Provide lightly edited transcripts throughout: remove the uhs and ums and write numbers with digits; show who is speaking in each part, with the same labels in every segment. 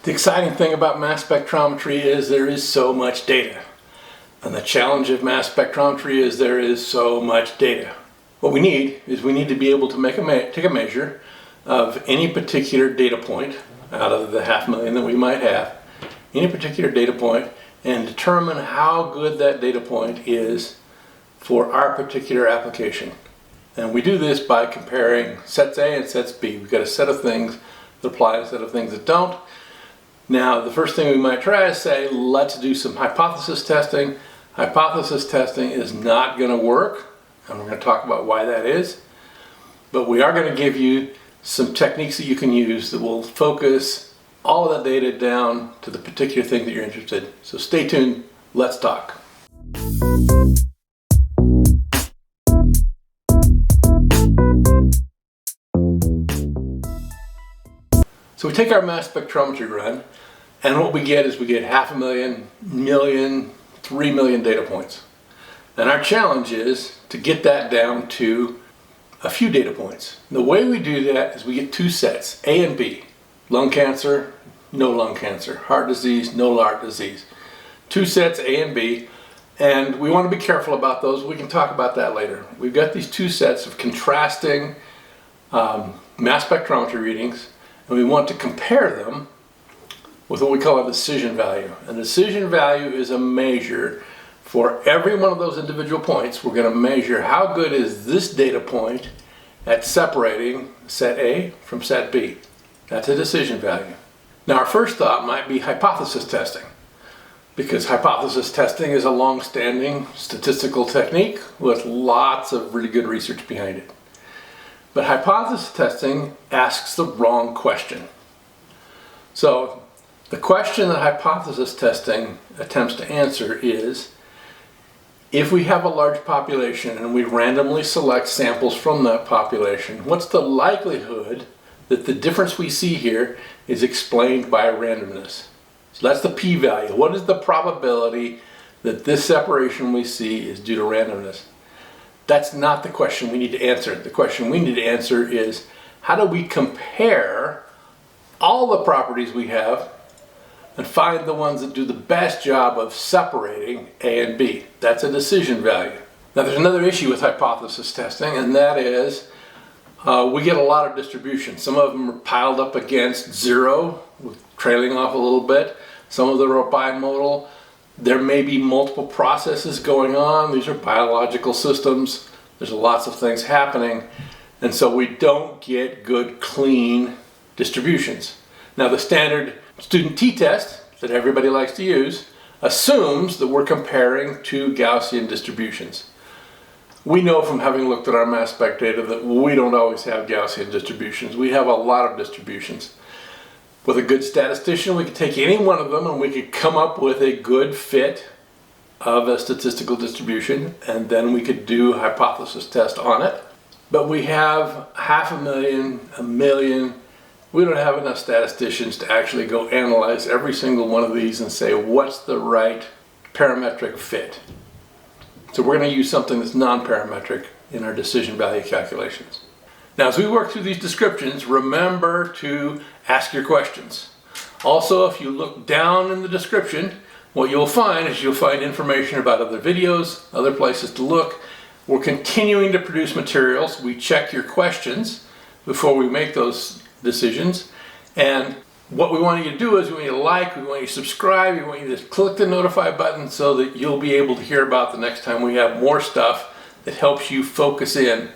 Speaker 1: The exciting thing about mass spectrometry is there is so much data. And the challenge of mass spectrometry is there is so much data. What we need is we need to be able to take a measure of any particular data point out of the 500,000 that we might have, any particular data point, and determine how good that data point is for our particular application. And we do this by comparing sets A and sets B. We've got a set of things that apply and a set of things that don't. Now, the first thing we might try is say, let's do some hypothesis testing. Hypothesis testing is not going to work, and we're going to talk about why that is. But we are going to give you some techniques that you can use that will focus all of that data down to the particular thing that you're interested in. So stay tuned, let's talk. So we take our mass spectrometry run, and what we get is we get 500,000, million, 3 million data points. And our challenge is to get that down to a few data points. The way we do that is we get two sets, A and B. Lung cancer, no lung cancer. Heart disease, no heart disease. Two sets, A and B. And we want to be careful about those. We can talk about that later. We've got these two sets of contrasting mass spectrometry readings, and we want to compare them with what we call a decision value. A decision value is a measure for every one of those individual points. We're going to measure how good is this data point at separating set A from set B. That's a decision value. Now, our first thought might be hypothesis testing, because hypothesis testing is a long-standing statistical technique with lots of really good research behind it. But hypothesis testing asks the wrong question. So the question that hypothesis testing attempts to answer is, if we have a large population and we randomly select samples from that population, what's the likelihood that the difference we see here is explained by randomness? So that's the p-value. What is the probability that this separation we see is due to randomness? That's not the question we need to answer. The question we need to answer is, how do we compare all the properties we have and find the ones that do the best job of separating A and B? That's a decision value. Now, there's another issue with hypothesis testing, and that is we get a lot of distribution. Some of them are piled up against zero, trailing off a little bit. Some of them are bimodal. There may be multiple processes going on. These are biological systems. There's lots of things happening. And so we don't get good, clean distributions. Now, the standard student t-test that everybody likes to use assumes that we're comparing two Gaussian distributions. We know from having looked at our mass spec data that we don't always have Gaussian distributions. We have a lot of distributions. With a good statistician, we could take any one of them and we could come up with a good fit of a statistical distribution, and then we could do a hypothesis test on it. But we have 500,000, a million. We don't have enough statisticians to actually go analyze every single one of these and say, what's the right parametric fit? So we're going to use something that's non-parametric in our decision value calculations. Now, as we work through these descriptions, remember to ask your questions. Also, if you look down in the description, what you'll find is you'll find information about other videos, other places to look. We're continuing to produce materials. We check your questions before we make those decisions. And what we want you to do is we want you to like, we want you to subscribe, we want you to click the notify button so that you'll be able to hear about the next time we have more stuff that helps you focus in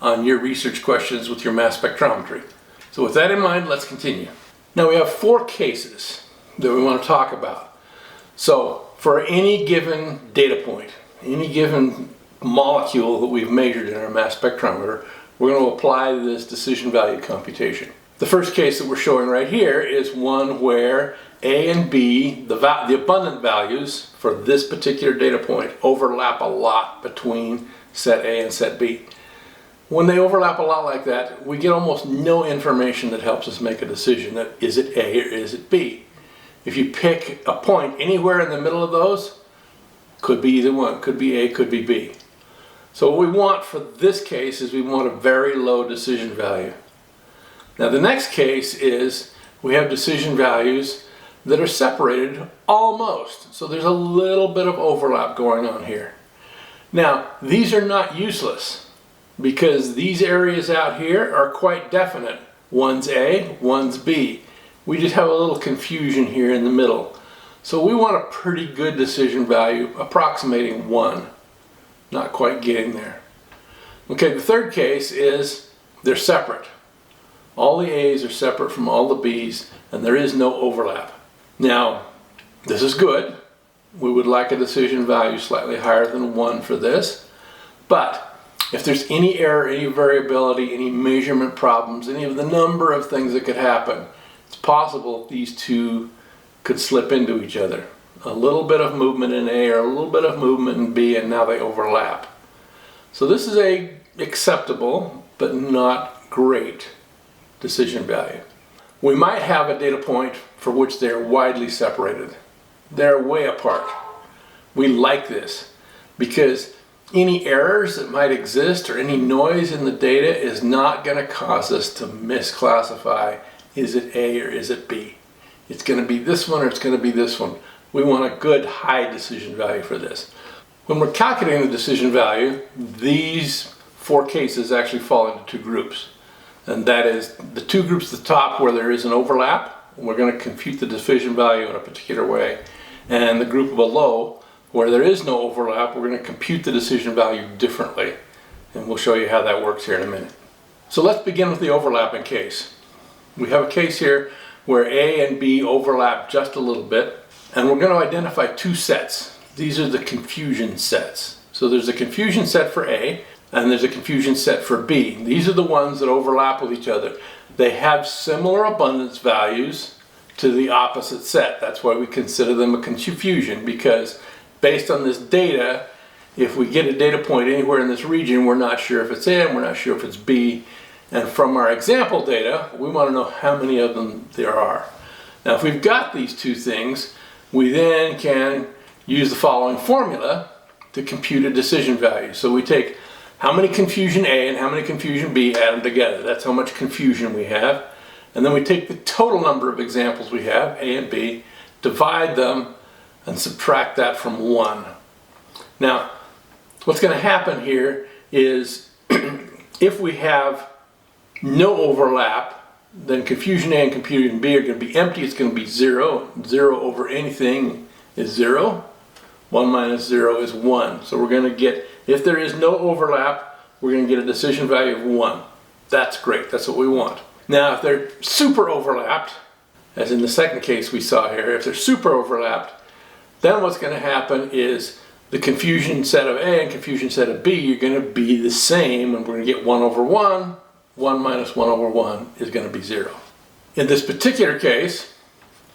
Speaker 1: on your research questions with your mass spectrometry. So with that in mind, let's continue. Now, we have 4 cases that we want to talk about. So for any given data point, any given molecule that we've measured in our mass spectrometer, we're going to apply this decision value computation. The first case that we're showing right here is one where A and B, the abundant values for this particular data point, overlap a lot between set A and set B. When they overlap a lot like that, we get almost no information that helps us make a decision that is it A or is it B. If you pick a point anywhere in the middle of those, could be either one, could be A, could be B. So what we want for this case is we want a very low decision value. Now, the next case is we have decision values that are separated almost. So there's a little bit of overlap going on here. Now, these are not useless because these areas out here are quite definite. One's A, one's B. We just have a little confusion here in the middle. So we want a pretty good decision value approximating 1. Not quite getting there. Okay, the third case is they're separate. All the A's are separate from all the B's and there is no overlap. Now, this is good. We would like a decision value slightly higher than 1 for this. But if there's any error, any variability, any measurement problems, any of the number of things that could happen, it's possible these two could slip into each other. A little bit of movement in A or a little bit of movement in B, and now they overlap. So this is a acceptable but not great decision value. We might have a data point for which they're widely separated. They're way apart. We like this because any errors that might exist or any noise in the data is not going to cause us to misclassify, is it A or is it B? It's going to be this one or it's going to be this one. We want a good high decision value for this. When we're calculating the decision value, these 4 cases actually fall into 2 groups. And that is the 2 groups at the top where there is an overlap. We're going to compute the decision value in a particular way. And the group below where there is no overlap, we're going to compute the decision value differently. And we'll show you how that works here in a minute. So let's begin with the overlapping case. We have a case here where A and B overlap just a little bit. And we're going to identify 2 sets. These are the confusion sets. So there's a confusion set for A, and there's a confusion set for B. These are the ones that overlap with each other. They have similar abundance values to the opposite set. That's why we consider them a confusion, because based on this data, if we get a data point anywhere in this region, we're not sure if it's A and we're not sure if it's B. And from our example data, we want to know how many of them there are. Now, if we've got these 2 things, we then can use the following formula to compute a decision value. So we take how many confusion A and how many confusion B, add them together. That's how much confusion we have. And then we take the total number of examples we have, A and B, divide them, and subtract that from 1. Now, what's going to happen here is if we have no overlap, then confusion A and confusion B are going to be empty. It's going to be 0. 0 over anything is 0. 1 minus 0 is 1. So we're going to get, if there is no overlap, we're going to get a decision value of 1. That's great. That's what we want. Now, if they're super overlapped, as in the second case we saw here, if they're super overlapped, then what's going to happen is the confusion set of A and confusion set of B are going to be the same, and we're going to get 1 over 1. 1 minus 1 over 1 is going to be 0. In this particular case,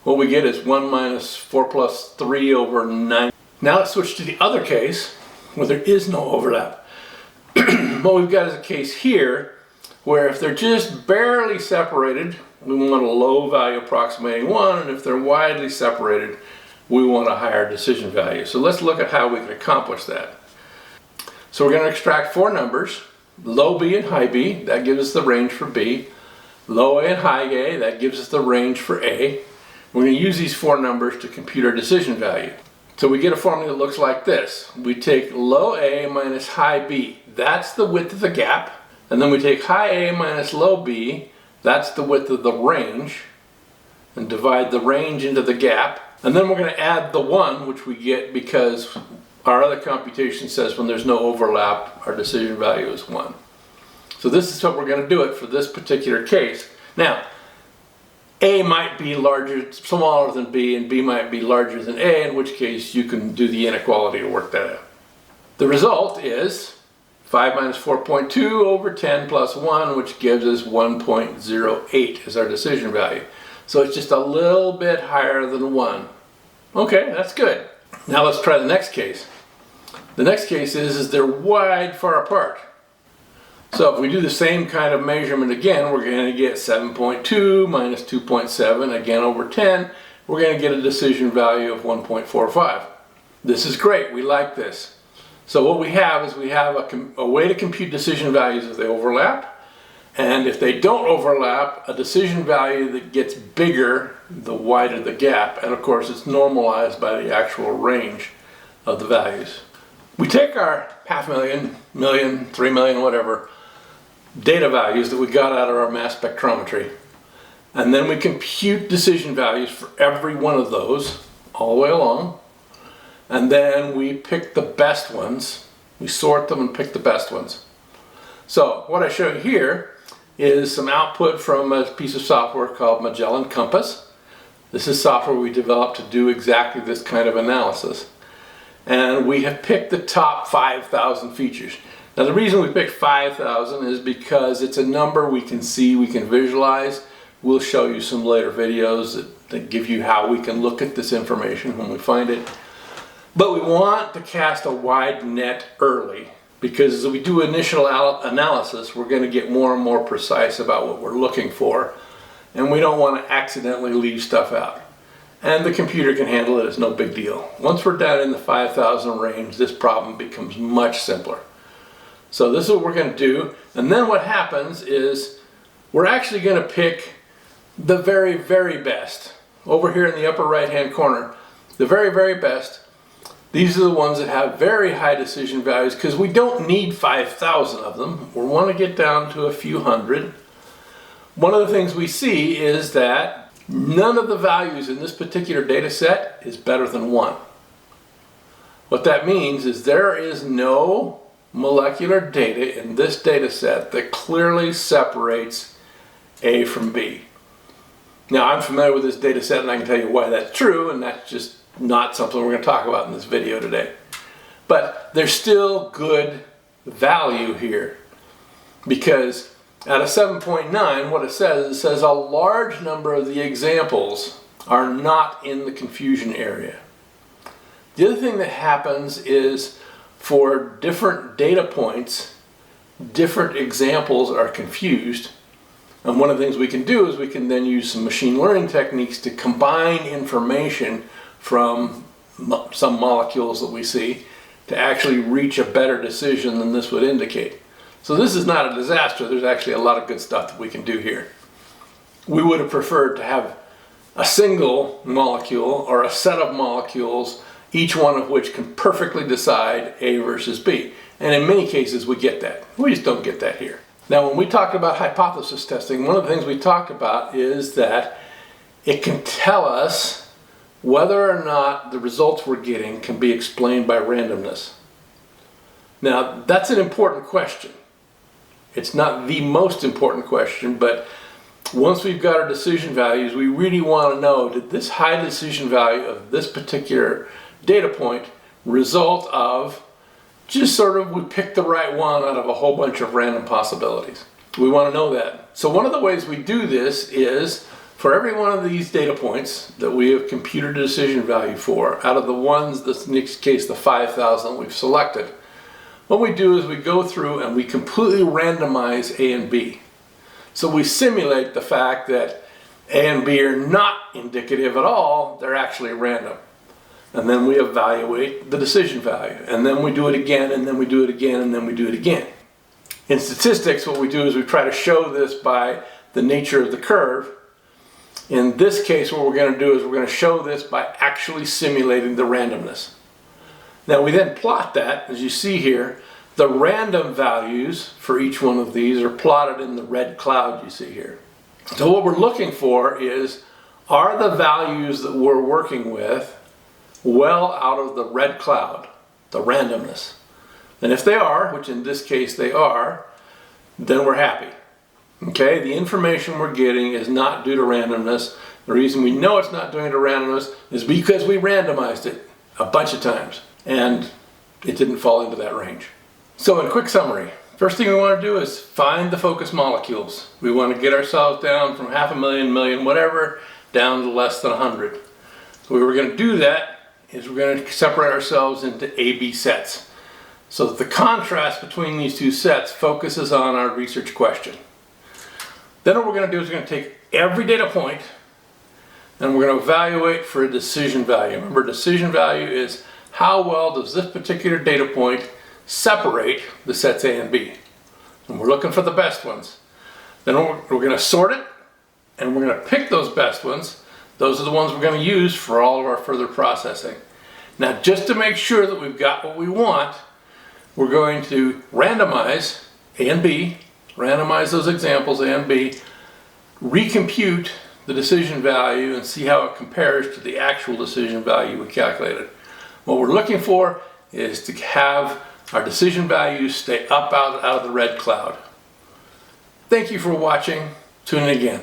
Speaker 1: what we get is 1 minus 4 plus 3 over 9. Now let's switch to the other case where there is no overlap. What we've got is a case here where if they're just barely separated, we want a low value approximating 1, and if they're widely separated, we want a higher decision value. So let's look at how we can accomplish that. So we're going to extract 4 numbers, low B and high B, that gives us the range for B. Low A and high A, that gives us the range for A. We're going to use these 4 numbers to compute our decision value. So we get a formula that looks like this. We take low A minus high B, that's the width of the gap. And then we take high A minus low B, that's the width of the range, and divide the range into the gap. And then we're going to add the 1, which we get because our other computation says when there's no overlap, our decision value is 1. So this is what we're going to do it for this particular case. Now, A might be smaller than B, and B might be larger than A, in which case you can do the inequality to work that out. The result is 5 minus 4.2 over 10 plus 1, which gives us 1.08 as our decision value. So it's just a little bit higher than 1. Okay, that's good. Now let's try the next case. The next case is they're wide far apart. So if we do the same kind of measurement again, we're going to get 7.2 minus 2.7, again over 10. We're going to get a decision value of 1.45. This is great. We like this. So what we have is we have a way to compute decision values if they overlap, And if they don't overlap, a decision value that gets bigger the wider the gap. And of course it's normalized by the actual range of the values. We take our 500,000, million, 3 million, whatever, data values that we got out of our mass spectrometry, and then we compute decision values for every one of those all the way along, and then we pick the best ones. We sort them and pick the best ones. So what I show you here is some output from a piece of software called Magellan Compass. This is software we developed to do exactly this kind of analysis. And we have picked the top 5,000 features. Now the reason we picked 5,000 is because it's a number we can see, we can visualize. We'll show you some later videos that give you how we can look at this information when we find it. But we want to cast a wide net early, because as we do initial analysis, we're going to get more and more precise about what we're looking for, and we don't want to accidentally leave stuff out. And the computer can handle it, it's no big deal. Once we're down in the 5,000 range, this problem becomes much simpler. So this is what we're going to do, and then what happens is we're actually going to pick the very, very best. Over here in the upper right hand corner, the very, very best. These are the ones that have very high decision values, because we don't need 5,000 of them. We want to get down to a few hundred. One of the things we see is that none of the values in this particular data set is better than 1. What that means is there is no molecular data in this data set that clearly separates A from B. Now I'm familiar with this data set and I can tell you why that's true, and that's just not something we're going to talk about in this video today. But there's still good value here, because at a 7.9, what it says a large number of the examples are not in the confusion area. The other thing that happens is for different data points, different examples are confused. And one of the things we can do is we can then use some machine learning techniques to combine information from some molecules that we see to actually reach a better decision than this would indicate. So this is not a disaster. There's actually a lot of good stuff that we can do here. We would have preferred to have a single molecule or a set of molecules, each one of which can perfectly decide A versus B. And in many cases we get that. We just don't get that here. Now when we talk about hypothesis testing, one of the things we talk about is that it can tell us whether or not the results we're getting can be explained by randomness. Now that's an important question. It's not the most important question, but once we've got our decision values, we really want to know, did this high decision value of this particular data point result of just sort of we picked the right one out of a whole bunch of random possibilities? We want to know that. So one of the ways we do this is, for every one of these data points that we have computed a decision value for, out of the ones, in this case the 5,000 we've selected, what we do is we go through and we completely randomize A and B. So we simulate the fact that A and B are not indicative at all, they're actually random. And then we evaluate the decision value. And then we do it again, and then we do it again, and then we do it again. In statistics, what we do is we try to show this by the nature of the curve. In this case, what we're going to do is we're going to show this by actually simulating the randomness. Now we then plot that, as you see here. The random values for each one of these are plotted in the red cloud you see here. So what we're looking for is, are the values that we're working with well out of the red cloud, the randomness? And if they are, which in this case they are, then we're happy. Okay, the information we're getting is not due to randomness. The reason we know it's not due to randomness is because we randomized it a bunch of times and it didn't fall into that range. So in quick summary, first thing we want to do is find the focus molecules. We want to get ourselves down from 500,000, million, whatever, down to less than 100. So we were going to do that is we're going to separate ourselves into A-B sets, so that the contrast between these two sets focuses on our research question. Then what we're going to do is we're going to take every data point and we're going to evaluate for a decision value. Remember, decision value is how well does this particular data point separate the sets A and B. And we're looking for the best ones. Then we're going to sort it, and we're going to pick those best ones. Those are the ones we're going to use for all of our further processing. Now, just to make sure that we've got what we want, we're going to randomize A and B, randomize those examples A and B, recompute the decision value and see how it compares to the actual decision value we calculated. What we're looking for is to have our decision values stay up out of the red cloud. Thank you for watching. Tune in again.